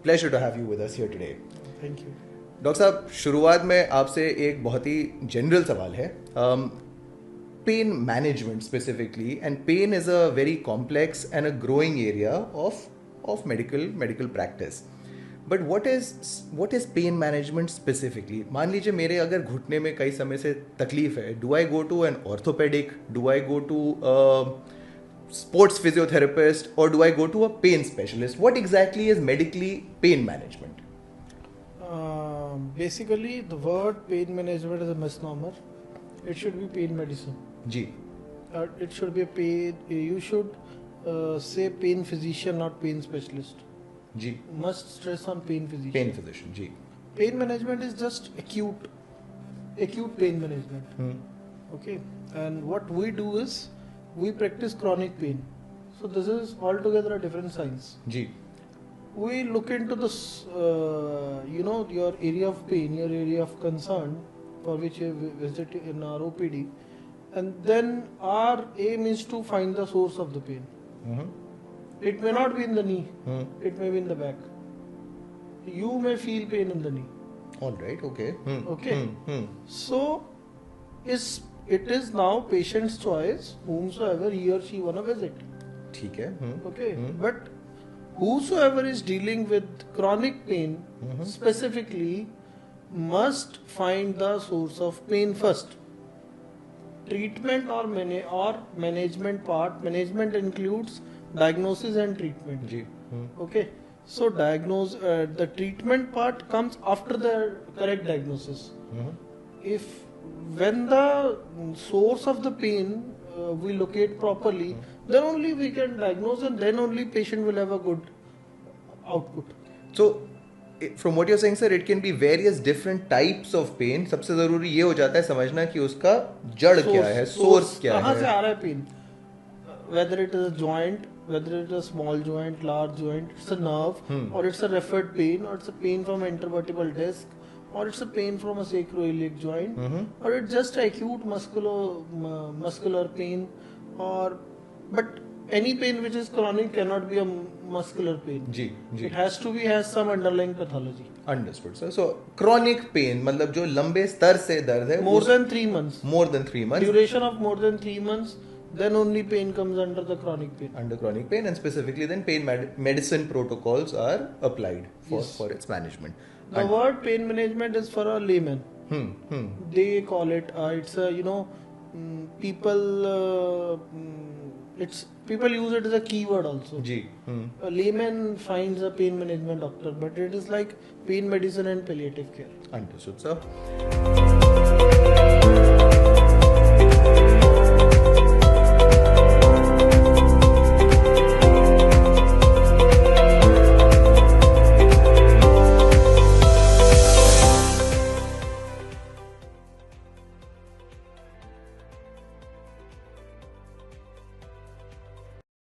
pleasure to have you with us here today. Thank you. Doctor साहब, शुरुआत में आपसे एक बहुत ही जनरल सवाल है. Pain management specifically, and pain is a very complex and a growing area of medical practice. But what is pain management specifically? मान लीजिए मेरे अगर घुटने में कई समय से तकलीफ है, do I go to an orthopedic, do I go to a sports physiotherapist, or do I go to a pain specialist? What exactly is medically pain management? Basically, the word pain management is a misnomer. It should be pain medicine. Ji. It should be a pain. You should say pain physician, not pain specialist. Ji. Must stress on pain physician. Pain physician. Ji. Pain management is just acute pain management. Okay. And what we do is we practice chronic pain. So this is altogether a different science. Ji. We look into this, your area of pain, your area of concern, for which you visit in our OPD, and then our aim is to find the source of the pain. It may not be in the knee, it may be in the back. You may feel pain in the knee. All right, okay. Okay. So, it is now patient's choice, whomsoever he or she wanna visit. ठीक है. Okay, but whosoever is dealing with chronic pain specifically must find the source of pain first. Treatment or management part. Management includes diagnosis and treatment. Ji. Okay. So the treatment part comes after the correct diagnosis. When the source of the pain we locate properly, then only we can diagnose, and then only patient will have a good output. So, from what you're saying, sir, it can be various different types of pain. सबसे जरूरी ये हो जाता है समझना कि उसका जड़ क्या है, source क्या है. कहाँ से आ रहा है pain? Whether it is a joint, whether it is a small joint, large joint, it's a nerve, or it's a referred pain, or it's a pain from intervertebral disc, or it's a pain from a sacroiliac joint, or it's just acute muscular pain, but any pain which is chronic cannot be a muscular pain. Ji. It has to has some underlying pathology. Understood, sir. So chronic pain मतलब जो लंबे स्तर से दर्द है. More than 3 months. More than 3 months. Duration of more than 3 months. Then only pain comes under the chronic pain. Under chronic pain, and specifically then pain medicine protocols are applied for its management. The word pain management is for a layman. They call it. It's a people use it as a keyword also. Ji. A layman finds a pain management doctor, but it is like pain medicine and palliative care. Understood, sir.